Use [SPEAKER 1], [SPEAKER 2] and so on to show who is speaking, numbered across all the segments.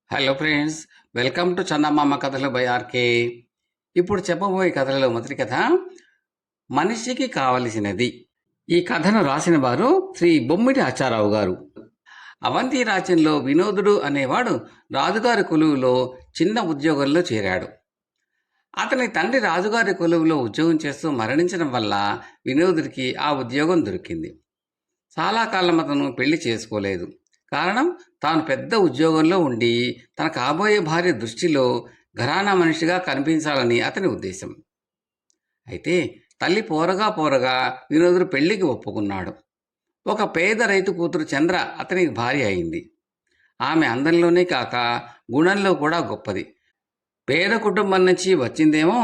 [SPEAKER 1] Hello friends, welcome to చందమామ కథలు by RK. ఇప్పుడు చెప్పబోయే కథలలో మొదటి కథ మనిషికి కావలసినది. ఈ కథను రాసిన వారు శ్రీ బొమ్మిడి ఆచారావు గారు. అవంతి రాజ్యంలో వినోదుడు అనేవాడు రాజుగారి కొలువులో చిన్న ఉద్యోగంలో చేరాడు. అతని తండ్రి రాజుగారి కొలువులో ఉద్యోగం చేస్తూ మరణించడం వల్ల వినోదుడికి ఆ ఉద్యోగం దొరికింది. చాలా కాలం అతను పెళ్లి చేసుకోలేదు. కారణం, తాను పెద్ద ఉద్యోగంలో ఉండి తన కాబోయే భార్య దృష్టిలో ఘరానా మనిషిగా కనిపించాలని అతని ఉద్దేశం. అయితే తల్లి పోరగా వినోదుడు పెళ్లికి ఒప్పుకున్నాడు. ఒక పేద రైతు కూతురు చంద్ర అతనికి భార్య అయింది. ఆమె అందంలోనే కాక గుణంలో కూడా గొప్పది. పేద కుటుంబం నుంచి వచ్చిందేమో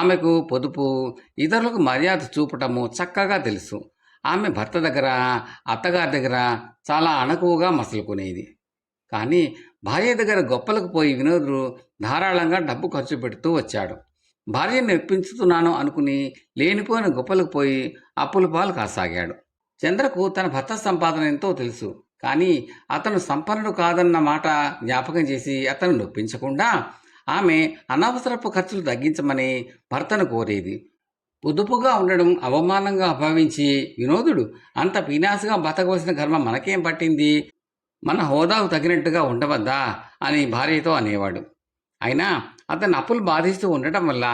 [SPEAKER 1] ఆమెకు పొదుపు, ఇతరులకు మర్యాద చూపటము చక్కగా తెలుసు. ఆమె భర్త దగ్గర, అత్తగారి దగ్గర చాలా అణకువగా మసలుకునేది. కానీ భార్య దగ్గర గొప్పలకు పోయి వినోదుడు ధారాళంగా డబ్బు ఖర్చు పెడుతూ వచ్చాడు. భార్యను మెప్పించుతున్నాను అనుకుని లేనిపోయిన గొప్పలకు పోయి అప్పుల పాలు కాసాగాడు. చంద్రకు తన భర్త సంపాదన ఎంతో తెలుసు. కానీ అతను సంపన్నుడు కాదన్న మాట జ్ఞాపకం చేసి అతను నొప్పించకుండా ఆమె అనవసరపు ఖర్చులు తగ్గించమని భర్తను కోరేది. పొదుపుగా ఉండడం అవమానంగా భావించి వినోదుడు, అంత పీనాసుగా బతకవలసిన కర్మ మనకేం పట్టింది, మన హోదాకు తగినట్టుగా ఉండవద్దా అని భార్యతో అనేవాడు. అయినా అతను అప్పులు బాధిస్తూ ఉండటం వల్ల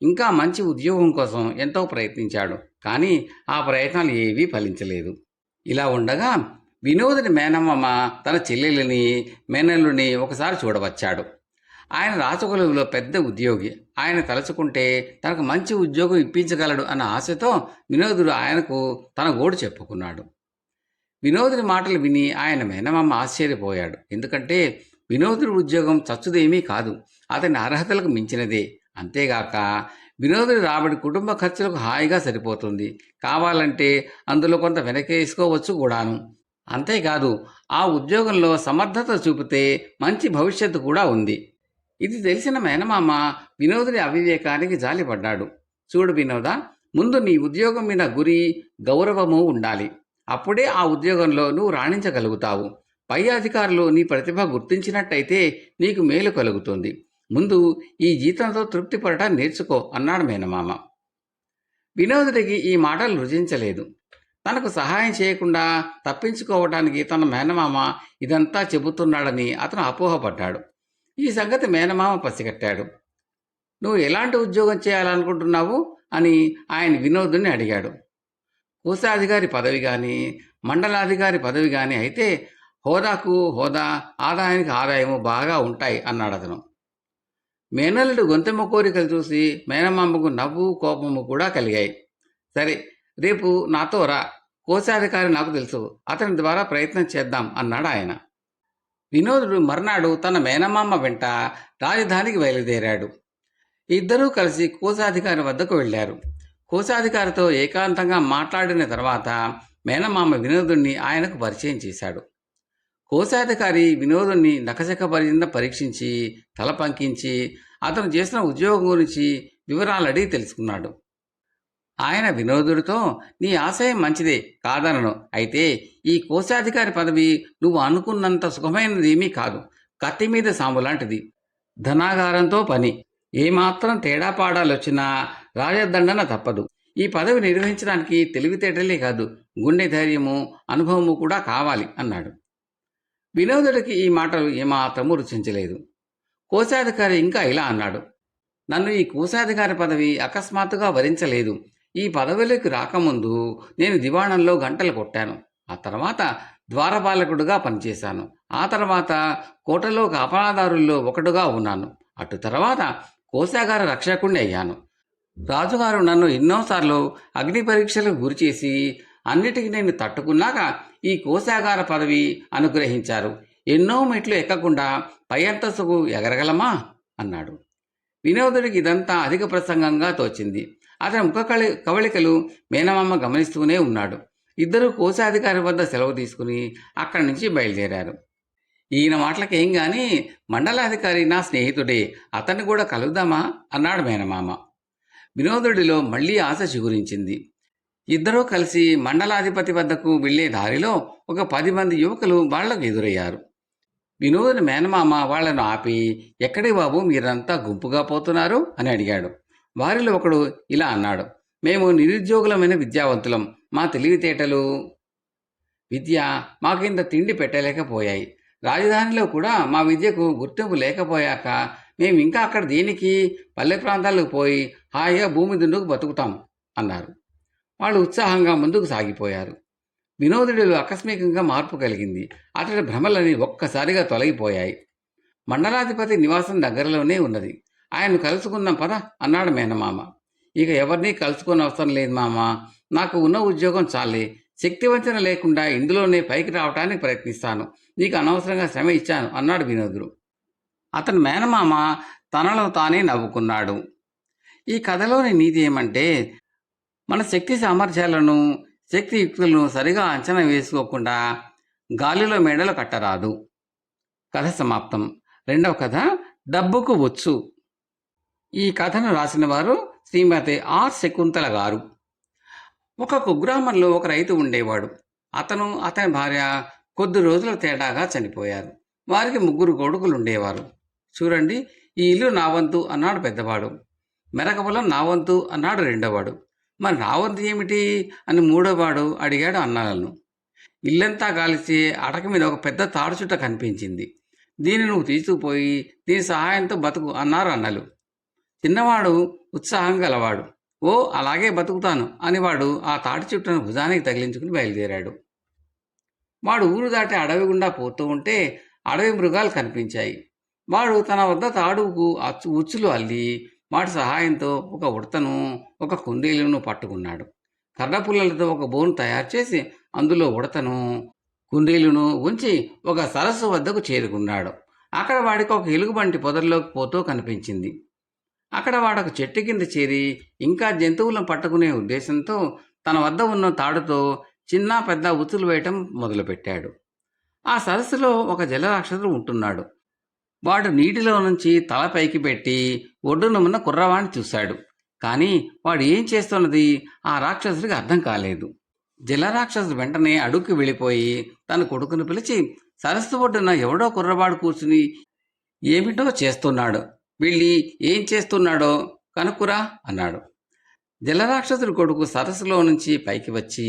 [SPEAKER 1] ఇంకా మంచి ఉద్యోగం కోసం ఎంతో ప్రయత్నించాడు. కానీ ఆ ప్రయత్నాలు ఏవీ ఫలించలేదు. ఇలా ఉండగా వినోదుని మేనమామ తన చెల్లెలిని, మేనల్లుని ఒకసారి చూడవచ్చాడు. ఆయన రాచకొలువులో పెద్ద ఉద్యోగి. ఆయన తలుచుకుంటే తనకు మంచి ఉద్యోగం ఇప్పించగలడు అన్న ఆశతో వినోదుడు ఆయనకు తన గోడు చెప్పుకున్నాడు. వినోదుని మాటలు విని ఆయన మేనమామ ఆశ్చర్యపోయాడు. ఎందుకంటే వినోదుడి ఉద్యోగం చచ్చుదేమీ కాదు, అతని అర్హతలకు మించినదే. అంతేగాక వినోదుడి రాబడి కుటుంబ ఖర్చులకు హాయిగా సరిపోతుంది. కావాలంటే అందులో కొంత వెనకేసుకోవచ్చు కూడాను. అంతేకాదు ఆ ఉద్యోగంలో సమర్థత చూపితే మంచి భవిష్యత్తు కూడా ఉంది. ఇది తెలిసిన మేనమామ వినోదుడి అవివేకానికి జాలిపడ్డాడు. చూడు వినోద, ముందు నీ ఉద్యోగం మీద గురి, గౌరవము ఉండాలి. అప్పుడే ఆ ఉద్యోగంలో నువ్వు రాణించగలుగుతావు. పై అధికారులు నీ ప్రతిభ గుర్తించినట్టయితే నీకు మేలు కలుగుతుంది. ముందు ఈ జీతంతో తృప్తి పడటం నేర్చుకో అన్నాడు మేనమామ. వినోదుడికి ఈ మాటలు రుచించలేదు. తనకు సహాయం చేయకుండా తప్పించుకోవటానికి తన మేనమామ ఇదంతా చెబుతున్నాడని అతను అపోహపడ్డాడు. ఈ సంగతి మేనమామ పసిగట్టాడు. నువ్వు ఎలాంటి ఉద్యోగం చేయాలనుకుంటున్నావు అని ఆయన వినోదుని అడిగాడు. కోశాధికారి పదవి కానీ, మండలాధికారి పదవి కానీ అయితే హోదాకు హోదా, ఆదాయానికి ఆదాయము బాగా ఉంటాయి అన్నాడు అతను. మేనల్లుడు గొంతెమ్మ కోరికలు చూసి మేనమామకు నవ్వు, కోపము కూడా కలిగాయి. సరే, రేపు నాతో రా, కోశాధికారి నాకు తెలుసు, అతని ద్వారా ప్రయత్నం చేద్దాం అన్నాడు ఆయన. వినోదుడు మర్నాడు తన మేనమామ వెంట రాజధానికి బయలుదేరాడు. ఇద్దరూ కలిసి కోశాధికారి వద్దకు వెళ్లారు. కోశాధికారితో ఏకాంతంగా మాట్లాడిన తర్వాత మేనమామ వినోదుణ్ణి ఆయనకు పరిచయం చేశాడు. కోశాధికారి వినోదుణ్ణి నకచకపరిచింద పరీక్షించి తల పంకించి అతను చేసిన ఉద్యోగం గురించి వివరాలు అడిగి తెలుసుకున్నాడు. ఆయన వినోదుడితో, నీ ఆశయం మంచిదే, కాదనను. అయితే ఈ కోశాధికారి పదవి నువ్వు అనుకున్నంత సుఖమైనదేమీ కాదు. కత్తి మీద సాము లాంటిది. ధనాగారంతో పని. ఏమాత్రం తేడా పాడాలొచ్చినా రాజదండన తప్పదు. ఈ పదవి నిర్వహించడానికి తెలివితేటలే కాదు, గుండె ధైర్యము, అనుభవము కూడా కావాలి అన్నాడు. వినోదుడికి ఈ మాటలు ఏమాత్రము రుచించలేదు. కోశాధికారి ఇంకా ఇలా అన్నాడు. నన్ను ఈ కోశాధికారి పదవి అకస్మాత్తుగా వరించలేదు. ఈ పదవిలోకి రాకముందు నేను దివాణంలో గంటలు కొట్టాను. ఆ తర్వాత ద్వారపాలకుడుగా పనిచేశాను. ఆ తర్వాత కోటలో కాపలాదారుల్లో ఒకడుగా ఉన్నాను. అటు తర్వాత కోశాగార రక్షకుణ్ణి అయ్యాను. రాజుగారు నన్ను ఎన్నోసార్లు అగ్ని పరీక్షలకు గురిచేసి అన్నిటికీ నేను తట్టుకున్నాక ఈ కోశాగార పదవి అనుగ్రహించారు. ఎన్నో మెట్లు ఎక్కకుండా పై అంతస్తుకు ఎగరగలమా అన్నాడు. వినోదుడికి ఇదంతా అధిక ప్రసంగంగా తోచింది. అతని ముఖ కవళికలు మేనమామ గమనిస్తూనే ఉన్నాడు. ఇద్దరు కోశాధికారి వద్ద సెలవు తీసుకుని అక్కడి నుంచి బయలుదేరారు. ఈయన మాటలకేం గాని మండలాధికారి నా స్నేహితుడే, అతన్ని కూడా కలుద్దామా అన్నాడు మేనమామ. వినోదుడిలో మళ్లీ ఆశ చిగురించింది. ఇద్దరూ కలిసి మండలాధిపతి వద్దకు వెళ్లే దారిలో ఒక 10 మంది యువకులు వాళ్లకు ఎదురయ్యారు. వినోదుని మేనమామ వాళ్లను ఆపి, ఎక్కడి బాబు మీరంతా గుంపుగా పోతున్నారు అని అడిగాడు. వారిలో ఒకడు ఇలా అన్నాడు, మేము నిరుద్యోగులమైన విద్యావంతులం. మా తెలివితేటలు విద్య మాకింత తిండి పెట్టలేకపోయాయి. రాజధానిలో కూడా మా విద్యకు గుర్తింపు లేకపోయాక మేము ఇంకా అక్కడ దేనికి, పల్లె ప్రాంతాలకు పోయి హాయిగా భూమి దుండుకు బతుకుతాం అన్నారు. వాళ్ళు ఉత్సాహంగా ముందుకు సాగిపోయారు. వినోదుడిలో ఆకస్మికంగా మార్పు కలిగింది. అతడి భ్రమలని ఒక్కసారిగా తొలగిపోయాయి. మండలాధిపతి నివాసం దగ్గరలోనే ఉన్నది. ఆయన్ను కలుసుకుందాం పద అన్నాడు మేనమామ. ఇక ఎవరినీ కలుసుకున్న అవసరం లేదు మామ, నాకు ఉన్న ఉద్యోగం చాలే. శక్తివంచన లేకుండా ఇందులోనే పైకి రావటానికి ప్రయత్నిస్తాను. నీకు అనవసరంగా శ్రమ ఇచ్చాను అన్నాడు వినోదుడు. అతని మేనమామ తనలో తానే నవ్వుకున్నాడు. ఈ కథలోని నీతి ఏమంటే, మన శక్తి సామర్థ్యాలను, శక్తియుక్తులను సరిగా అంచనా వేసుకోకుండా గాలిలో మేడలు కట్టరాదు. కథ సమాప్తం. రెండవ కథ డబ్బుకు వచ్చు. ఈ కథను రాసిన వారు శ్రీమతి ఆర్ శకుంతల గారు. ఒక కుగ్రామంలో ఒక రైతు ఉండేవాడు. అతను, అతని భార్య కొద్ది రోజుల తేడాగా చనిపోయారు. వారికి 3 కొడుకులు ఉండేవారు. చూడండి, ఈ ఇల్లు నా వంతు అన్నాడు పెద్దవాడు. మెరక పొలం నా వంతు అన్నాడు రెండోవాడు. మరి నా వంతు ఏమిటి అని మూడోవాడు అడిగాడు అన్నలను. ఇల్లంతా కాల్చి అటక మీద ఒక పెద్ద తాడుచుట్ట కనిపించింది. దీన్ని నువ్వు తీసుకుపోయి దీని సహాయంతో బతుకు అన్నారు అన్నలు. చిన్నవాడు ఉత్సాహం గలవాడు. ఓ అలాగే బతుకుతాను అని వాడు ఆ తాటి చుట్టను భుజానికి తగిలించుకుని బయలుదేరాడు. వాడు ఊరు దాటి అడవి గుండా పోతూ ఉంటే అడవి మృగాలు కనిపించాయి. వాడు తన వద్ద తాడుకు ఉచ్చులు అల్లి వాటి సహాయంతో ఒక ఉడతను, ఒక కుందేలును పట్టుకున్నాడు. కర్రపుల్లలతో ఒక బోను తయారు చేసి అందులో ఉడతను, కుందేలును ఉంచి ఒక సరస్సు వద్దకు చేరుకున్నాడు. అక్కడ వాడికి ఒక ఎలుగుబంటి పొదల్లోకి పోతూ కనిపించింది. అక్కడ వాడొక చెట్టు కింద చేరి ఇంకా జంతువులను పట్టుకునే ఉద్దేశంతో తన వద్ద ఉన్న తాడుతో చిన్న పెద్ద ఉచ్చులు వేయటం మొదలుపెట్టాడు. ఆ సరస్సులో ఒక జలరాక్షసుడు ఉంటున్నాడు. వాడు నీటిలో నుంచి తల పైకి పెట్టి ఒడ్డున ఉన్న కుర్రవాణ్ణి చూశాడు. కానీ వాడు ఏం చేస్తున్నది ఆ రాక్షసుడికి అర్థం కాలేదు. జలరాక్షసుడు వెంటనే అడుగుకి వెళ్ళిపోయి తన కొడుకును పిలిచి, సరస్సు ఒడ్డున ఎవడో కుర్రవాడు కూర్చుని ఏమిటో చేస్తున్నాడు, వెళ్ళి ఏం చేస్తున్నాడో కనుక్కురా అన్నాడు. జలరాక్షసుడి కొడుకు సరస్సులో నుంచి పైకి వచ్చి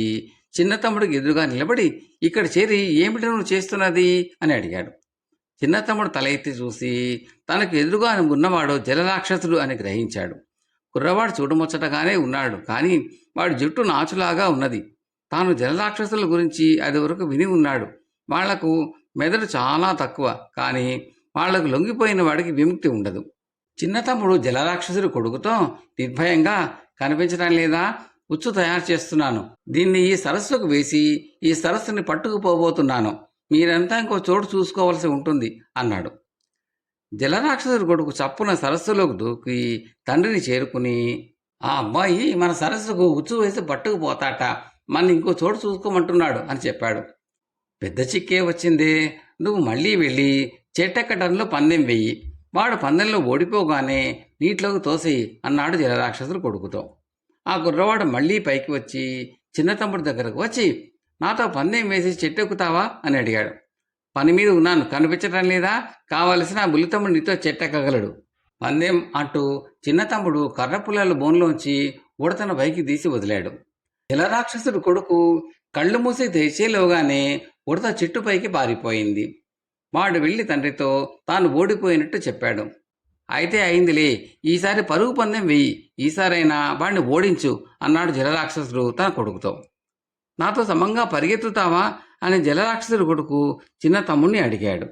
[SPEAKER 1] చిన్న తమ్ముడికి ఎదురుగా నిలబడి, ఇక్కడ చేరి ఏమిటి నువ్వు చేస్తున్నది అని అడిగాడు. చిన్న తమ్ముడు తల ఎత్తి చూసి తనకు ఎదురుగా ఉన్నవాడు జలరాక్షసుడు అని గ్రహించాడు. కుర్రవాడు చూడముచ్చటగానే ఉన్నాడు, కానీ వాడి జుట్టు నాచులాగా ఉన్నది. తాను జలరాక్షసుల గురించి అది వరకు విని ఉన్నాడు. వాళ్లకు మెదడు చాలా తక్కువ, కానీ వాళ్లకు లొంగిపోయిన వాడికి విముక్తి ఉండదు. చిన్న తమ్ముడు జలరాక్షసుడి కొడుకుతో నిర్భయంగా, కనిపించడం లేదా, ఉచ్చు తయారు చేస్తున్నాను, దీన్ని ఈ సరస్సుకు వేసి ఈ సరస్సుని పట్టుకుపోబోతున్నాను, మీరంతా ఇంకో చోటు చూసుకోవలసి ఉంటుంది అన్నాడు. జలరాక్షసుడి కొడుకు చప్పున సరస్సులోకి దూకి తండ్రిని చేరుకుని, ఆ అబ్బాయి మన సరస్సుకు ఉచ్చు వేసి పట్టుకుపోతాట, మన ఇంకో చోటు చూసుకోమంటున్నాడు అని చెప్పాడు. పెద్ద చిక్కే వచ్చిందే, నువ్వు మళ్ళీ వెళ్ళి చెట్టెక్కడంలో పందెం వెయ్యి, వాడు పందెంలో ఓడిపోగానే నీటిలోకి తోసేయి అన్నాడు జలరాక్షసుడు కొడుకుతో. ఆ కుర్రవాడు మళ్ళీ పైకి వచ్చి చిన్న తమ్ముడి దగ్గరకు వచ్చి, నాతో పందెం వేసి చెట్టెక్కుతావా అని అడిగాడు. పని మీద ఉన్నాను, కనిపించటం లేదా, కావలసిన ఆ బుల్లి తమ్ముడు నీతో చెట్టెక్కగలడు. పందెం అంటూ చిన్న తమ్ముడు కర్రపుల్లల బోన్లోంచి ఉడతను పైకి తీసి వదిలాడు. జలరాక్షసుడు కొడుకు కళ్ళు మూసి తెరిచేలోగానే ఉడత చెట్టుపైకి పారిపోయింది. వాడు వెళ్ళి తండ్రితో తాను ఓడిపోయినట్టు చెప్పాడు. అయితే అయిందిలే, ఈసారి పరుగు పందెం వెయ్యి, ఈసారైనా వాడిని ఓడించు అన్నాడు జలరాక్షసుడు తన కొడుకుతో. నాతో సమంగా పరిగెత్తుతావా అని జలరాక్షసుడి కొడుకు చిన్న తమ్ముడిని అడిగాడు.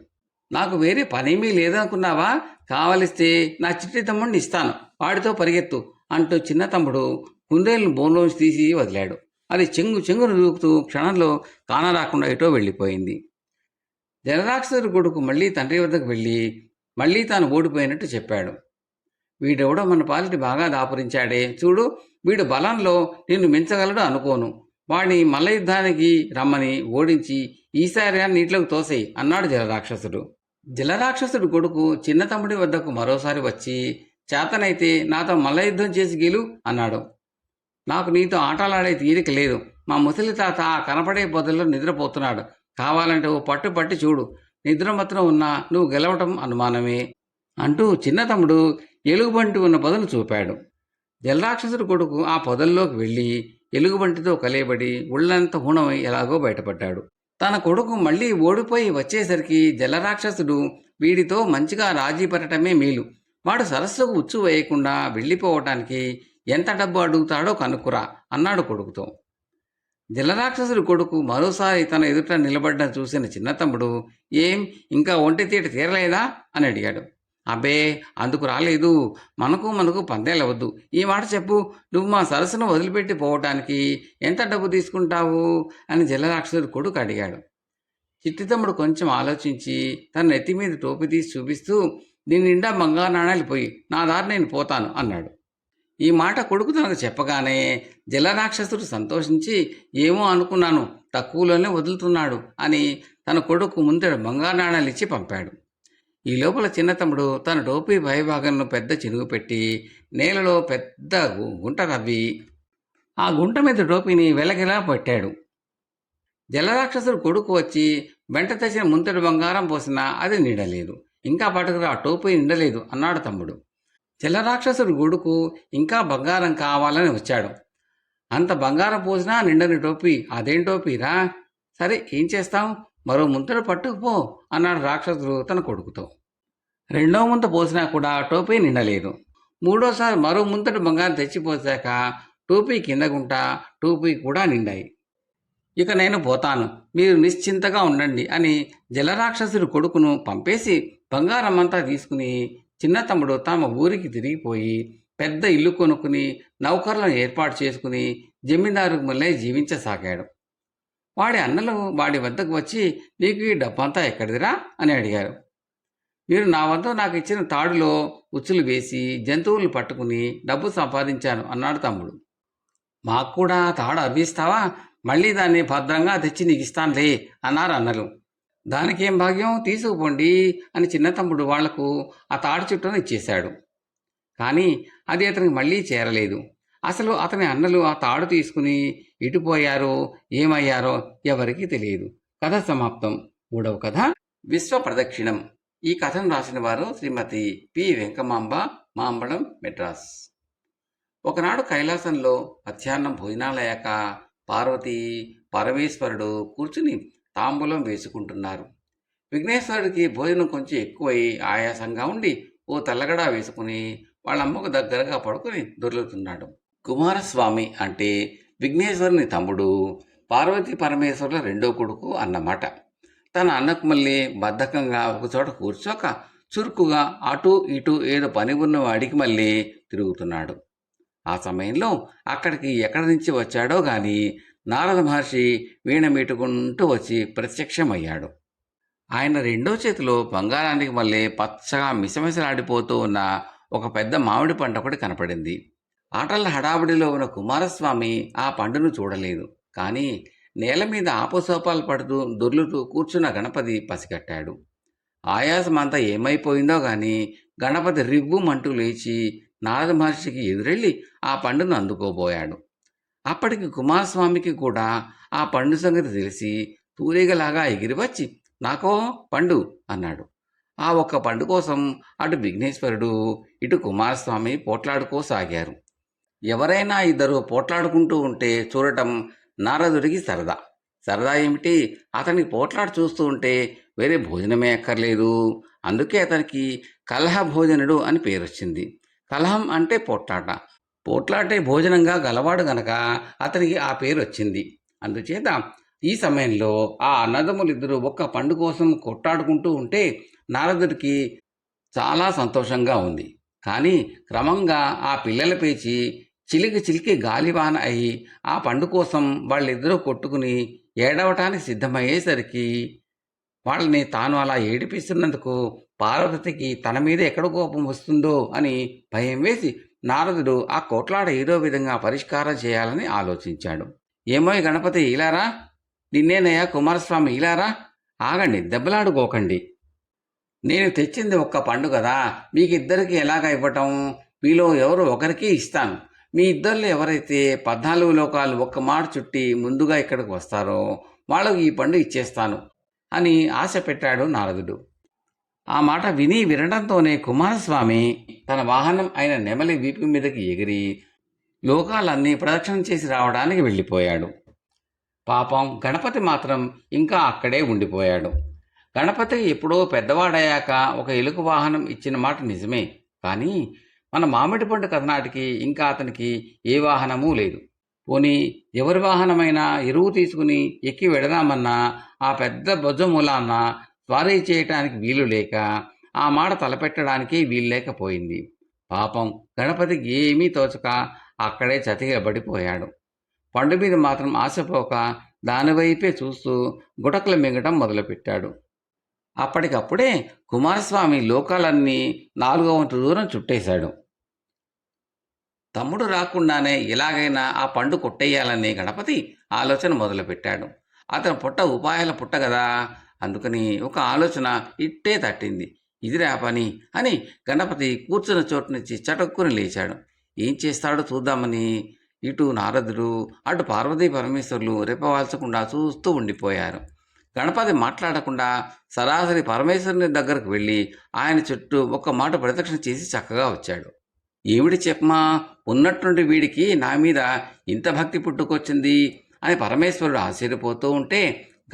[SPEAKER 1] నాకు వేరే పనేమీ లేదనుకున్నావా, కావలిస్తే నా చిట్టి తమ్ముడిని ఇస్తాను, వాడితో పరిగెత్తు అంటూ చిన్న తమ్ముడు కుందేలును బోన్లోంచి తీసి వదిలాడు. అది చెంగును దూకుతూ క్షణంలో కానరాకుండా ఎటో వెళ్ళిపోయింది. జలరాక్షసుడి కొడుకు మళ్ళీ తండ్రి వద్దకు వెళ్ళి మళ్ళీ తాను ఓడిపోయినట్టు చెప్పాడు. వీడెవడో మన పాలిటి బాగా దాపురించాడే, చూడు, వీడు బలంలో నిన్ను మించగలడు అనుకోను, వాడిని మల్ల యుద్ధానికి రమ్మని ఓడించి ఈసారి నీటిలోకి తోసేయి అన్నాడు జలరాక్షసుడు. జలరాక్షసుడు కొడుకు చిన్న తమ్ముడి వద్దకు మరోసారి వచ్చి, చేతనైతే నాతో మల్ల యుద్ధం చేసి గెలు అన్నాడు. నాకు నీతో ఆటలాడే తీరిక లేదు, మా ముసలి తాత కనపడే పొదల్లో నిద్రపోతున్నాడు, కావాలంటే ఓ పట్టు పట్టి చూడు, నిద్రమత్తున ఉన్న నువ్వు గెలవటం అనుమానమే అంటూ చిన్న తమ్ముడు ఎలుగుబంటి ఉన్న పొదను చూపాడు. జలరాక్షసుడి కొడుకు ఆ పొదల్లోకి వెళ్ళి ఎలుగుబంటితో కలయబడి ఉళ్ళంత హూణమై ఎలాగో బయటపడ్డాడు. తన కొడుకు మళ్ళీ ఓడిపోయి వచ్చేసరికి జలరాక్షసుడు వీడితో మంచిగా రాజీ పడటమే మేలు, వాడు సరస్సుకు ఉచ్చు వేయకుండా వెళ్ళిపోవటానికి ఎంత డబ్బు అడుగుతాడో కనుక్కురా అన్నాడు కొడుకుతో. జలరాక్షసుడి కొడుకు మరోసారి తన ఎదుట నిలబడ్డం చూసిన చిన్న తమ్ముడు, ఏం ఇంకా ఒంటి తీట తీరలేదా అని అడిగాడు. అబ్బే, అందుకు రాలేదు, మనకు పందేలవద్దు. ఈ మాట చెప్పు, నువ్వు మా సరస్సును వదిలిపెట్టి పోవటానికి ఎంత డబ్బు తీసుకుంటావు అని జలరాక్షసుడి కొడుకు అడిగాడు. చిట్టి తమ్ముడు కొంచెం ఆలోచించి తన నెత్తి మీద టోపీ తీసి చూపిస్తూ, దీని నిండా బంగారు నాణాలు పోయి నా దారి నేను పోతాను అన్నాడు. ఈ మాట కొడుకు తనకు చెప్పగానే జలరాక్షసుడు సంతోషించి, ఏమో అనుకున్నాను, తక్కువలోనే వదులుతున్నాడు అని తన కొడుకు ముందర బంగారు నాణాలు ఇచ్చి పంపాడు. ఈ లోపల చిన్న తమ్ముడు తన టోపీ పైభాగంలో పెద్ద చినుగు పెట్టి నేలలో పెద్ద గుంట తవ్వి ఆ గుంట మీద టోపీని వెలగిలా పెట్టాడు. జలరాక్షసుడు కొడుకు వచ్చి వెంట తెచ్చిన ముంతటి బంగారం పోసినా అది నిండలేదు. ఇంకా పట్టుకురా, టోపీ నిండలేదు అన్నాడు తమ్ముడు. జలరాక్షసుడు కొడుకు ఇంకా బంగారం కావాలని వచ్చాడు. అంత బంగారం పోసినా నిండని టోపీ, అదేం టోపీరా? సరే, ఏం చేస్తాం, మరో ముంతడు పట్టుకుపో అన్నాడు రాక్షసుడు తన కొడుకుతో. రెండో ముంత పోసినా కూడా టోపీ నిండలేదు. మూడోసారి మరో ముంతటి బంగారం తెచ్చిపోసాక టోపీ కిందగుంటా టోపీ కూడా నిండాయి. ఇక నేను పోతాను, మీరు నిశ్చింతగా ఉండండి అని జలరాక్షసుడి కొడుకును పంపేసి బంగారం అంతా తీసుకుని చిన్న తమ్ముడు తమ ఊరికి తిరిగిపోయి పెద్ద ఇల్లు కొనుక్కుని నౌకర్లను ఏర్పాటు చేసుకుని జమీందారుకు మళ్ళీ జీవించసాగాడు. వాడి అన్నలు వాడి వద్దకు వచ్చి, నీకు ఈ డబ్బంతా ఎక్కడిదిరా అని అడిగారు. మీరు నా వద్ద నాకు ఇచ్చిన తాడులో ఉచ్చులు వేసి జంతువులు పట్టుకుని డబ్బు సంపాదించాను అన్నాడు తమ్ముడు. మాకు కూడా తాడు అవ్విస్తావా? మళ్ళీ దాన్ని భద్రంగా తెచ్చి నీకు ఇస్తానులే అన్నారు అన్నలు. దానికేం భాగ్యం, తీసుకుపోండి అని చిన్న తమ్ముడు వాళ్లకు ఆ తాడు చుట్టూను ఇచ్చేశాడు. కానీ అది అతనికి మళ్ళీ చేరలేదు. అసలు అతని అన్నలు ఆ తాడు తీసుకుని ఇటుపోయారో ఏమయ్యారో ఎవరికీ తెలియదు. కథ సమాప్తం. మూడవ కథ విశ్వ ప్రదక్షిణం. ఈ కథను రాసిన వారు శ్రీమతి పి వెంకమాంబ, మాంబళం, మెడ్రాస్. ఒకనాడు కైలాసంలో మధ్యాహ్నం భోజనాలయ్యాక పార్వతి పరమేశ్వరుడు కూర్చుని తాంబూలం వేసుకుంటున్నారు. విఘ్నేశ్వరుడికి భోజనం కొంచెం ఎక్కువై ఆయాసంగా ఉండి ఓ తల్లగడా వేసుకుని వాళ్ళమ్మకు దగ్గరగా పడుకుని దొర్లుతున్నాడు. కుమారస్వామి అంటే విఘ్నేశ్వరుని తమ్ముడు, పార్వతీ పరమేశ్వరుల రెండో కొడుకు అన్నమాట. తన అన్నకు మళ్ళీ బద్ధకంగా ఒకచోట కూర్చోక చురుకుగా అటు ఇటు ఏదో పని ఉన్న వాడికి మళ్ళీ తిరుగుతున్నాడు. ఆ సమయంలో అక్కడికి ఎక్కడి నుంచి వచ్చాడో గాని నారద మహర్షి వీణ మీటుకుంటూ వచ్చి ప్రత్యక్షమయ్యాడు. ఆయన రెండో చేతిలో బంగారానికి మళ్ళీ పచ్చగా మిసమిసలాడిపోతూ ఉన్న ఒక పెద్ద మామిడి పండు ఒకటి కనపడింది. ఆటల హడావుడిలో ఉన్న కుమారస్వామి ఆ పండును చూడలేదు. కానీ నేల మీద ఆపసోపాలు పడుతూ దొర్లుతూ కూర్చున్న గణపతి పసిగట్టాడు. ఆయాసమంతా ఏమైపోయిందో గాని గణపతి రివ్వుమంటూ లేచి నారద మహర్షికి ఎదురెళ్ళి ఆ పండును అందుకోబోయాడు. అప్పటికి కుమారస్వామికి కూడా ఆ పండు సంగతి తెలిసి తూరేగలాగా ఎగిరివచ్చి, నాకో పండు అన్నాడు. ఆ ఒక్క పండు కోసం అటు విఘ్నేశ్వరుడు ఇటు కుమారస్వామి పోట్లాడుకోసాగారు. ఎవరైనా ఇద్దరు పోట్లాడుకుంటూ ఉంటే చూడటం నారదుడికి సరదా. సరదా ఏమిటి, అతనికి పోట్లాడు చూస్తూ ఉంటే వేరే భోజనమే అక్కర్లేదు. అందుకే అతనికి కలహ భోజనుడు అని పేరొచ్చింది. కలహం అంటే పోట్లాట, పోట్లాటే భోజనంగా గలవాడు గనక అతనికి ఆ పేరు వచ్చింది. అందుచేత ఈ సమయంలో ఆ అన్నదమ్ములిద్దరూ ఒక్క పండు కోసం కొట్టాడుకుంటూ ఉంటే నారదుడికి చాలా సంతోషంగా ఉంది. కానీ క్రమంగా ఆ పిల్లల పేచి చిలికి చిలికి గాలివాన అయి ఆ పండు కోసం వాళ్ళిద్దరూ కొట్టుకుని ఏడవటానికి సిద్ధమయ్యేసరికి వాళ్ళని తాను అలా ఏడిపిస్తున్నందుకు పార్వతికి తన మీద ఎక్కడ కోపం వస్తుందో అని భయం వేసి నారదుడు ఆ కోట్లాడ ఏదో విధంగా పరిష్కారం చేయాలని ఆలోచించాడు. ఏమోయ్ గణపతి, ఇలారా, నిన్నేనయ్యా కుమారస్వామి, ఇలారా, ఆగండి, దెబ్బలాడుకోకండి. నేను తెచ్చింది ఒక్క పండు కదా, మీకిద్దరికి ఎలాగ ఇవ్వటం? మీలో ఎవరు ఒకరికి ఇస్తాను. మీ ఇద్దరిలో ఎవరైతే 14 లోకాలు ఒక్క మాట చుట్టి ముందుగా ఇక్కడికి వస్తారో వాళ్ళకు ఈ పండు ఇచ్చేస్తాను అని ఆశ పెట్టాడు నారదుడు. ఆ మాట వినడంతోనే కుమారస్వామి తన వాహనం అయిన నెమలి వీపు మీదకి ఎగిరి లోకాలన్నీ ప్రదక్షిణం చేసి రావడానికి వెళ్ళిపోయాడు. పాపం గణపతి మాత్రం ఇంకా అక్కడే ఉండిపోయాడు. గణపతి ఎప్పుడో పెద్దవాడయ్యాక ఒక ఎలుక వాహనం ఇచ్చిన మాట నిజమే, కానీ మన మామిడి పండు కథ నాటికి ఇంకా అతనికి ఏ వాహనమూ లేదు. పోనీ ఎవరి వాహనమైనా ఎరువు తీసుకుని ఎక్కి వెడదామన్నా ఆ పెద్ద భుజమూలాన్న స్వారీ చేయటానికి వీలు లేక ఆ మాట తలపెట్టడానికి వీల్లేకపోయింది. పాపం గణపతికి ఏమీ తోచక అక్కడే చతికిలబడిపోయాడు. పండు మీద మాత్రం ఆశపోక దానివైపే చూస్తూ గుటకలు మింగటం మొదలుపెట్టాడు. అప్పటికప్పుడే కుమారస్వామి లోకాలన్నీ 4వ వంతు దూరం చుట్టేశాడు. తమ్ముడు రాకుండానే ఎలాగైనా ఆ పండు కొట్టేయాలనే గణపతి ఆలోచన మొదలుపెట్టాడు. అతను పుట్ట ఉపాయాల పుట్ట కదా, అందుకని ఒక ఆలోచన ఇట్టే తట్టింది. ఇదిరా పని అని గణపతి కూర్చున్న చోటు నుంచి చటుక్కుని లేచాడు. ఏం చేస్తాడో చూద్దామని ఇటు నారదుడు అటు పార్వతీ పరమేశ్వరులు రెప్పవాల్చకుండా చూస్తూ ఉండిపోయారు. గణపతి మాట్లాడకుండా సరాసరి పరమేశ్వరుని దగ్గరకు వెళ్ళి ఆయన చుట్టూ ఒక్క మాట ప్రదక్షిణ చేసి చక్కగా వచ్చాడు. ఏమిటి చెప్పమా, ఉన్నట్టుండి వీడికి నా మీద ఇంత భక్తి పుట్టుకొచ్చింది అని పరమేశ్వరుడు ఆశ్చర్యపోతూ ఉంటే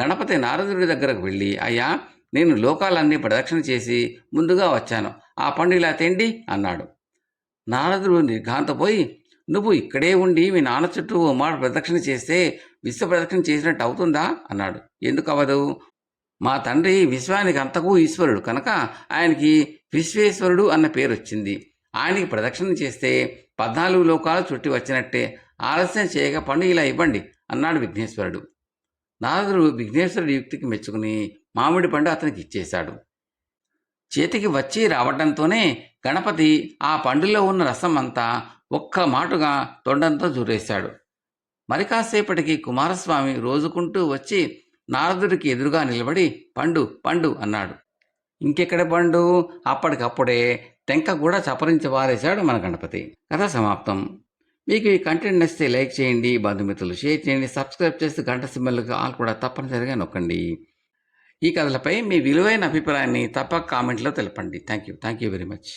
[SPEAKER 1] గణపతి నారదుడి దగ్గరకు వెళ్ళి, అయ్యా, నేను లోకాలన్నీ ప్రదక్షిణ చేసి ముందుగా వచ్చాను, ఆ పండు ఇలా తెండి అన్నాడు. నారదుడు నిర్ఘాంతపోయి, నువ్వు ఇక్కడే ఉండి మీ నాన్న చుట్టూ ఓ మాట ప్రదక్షిణ చేస్తే విశ్వ ప్రదక్షిణ చేసినట్టు అవుతుందా అన్నాడు. ఎందుకు అవ్వదు? మా తండ్రి విశ్వానికి అంతకు ఈశ్వరుడు కనుక ఆయనకి విశ్వేశ్వరుడు అన్న పేరు వచ్చింది. ఆయనకి ప్రదక్షిణ చేస్తే 14 లోకాలు చుట్టి వచ్చినట్టే. ఆలస్యం చేయక పండు ఇలా ఇవ్వండి అన్నాడు విఘ్నేశ్వరుడు. నారదుడు విఘ్నేశ్వరుడి యుక్తికి మెచ్చుకుని మామిడి పండు అతనికి ఇచ్చేశాడు. చేతికి వచ్చి రావడంతోనే గణపతి ఆ పండులో ఉన్న రసం అంతా ఒక్క మాటుగా తొండంతో జూరేశాడు. మరి కాసేపటికి కుమారస్వామి రోజుకుంటూ వచ్చి నారదుడికి ఎదురుగా నిలబడి పండు పండు అన్నాడు. ఇంకెక్కడ పండు, అప్పటికప్పుడే టెంక కూడా చపరించి వారేశాడు మన గణపతి. కథ సమాప్తం. మీకు ఈ కంటెంట్ నచ్చితే లైక్ చేయండి, బంధుమిత్రులు షేర్ చేయండి, సబ్స్క్రైబ్ చేసి గంట సింబల్కి ఆల్ కూడా తప్పనిసరిగా నొక్కండి. ఈ కథలపై మీ విలువైన అభిప్రాయాన్ని తప్పక కామెంట్లో తెలపండి. Thank you very much.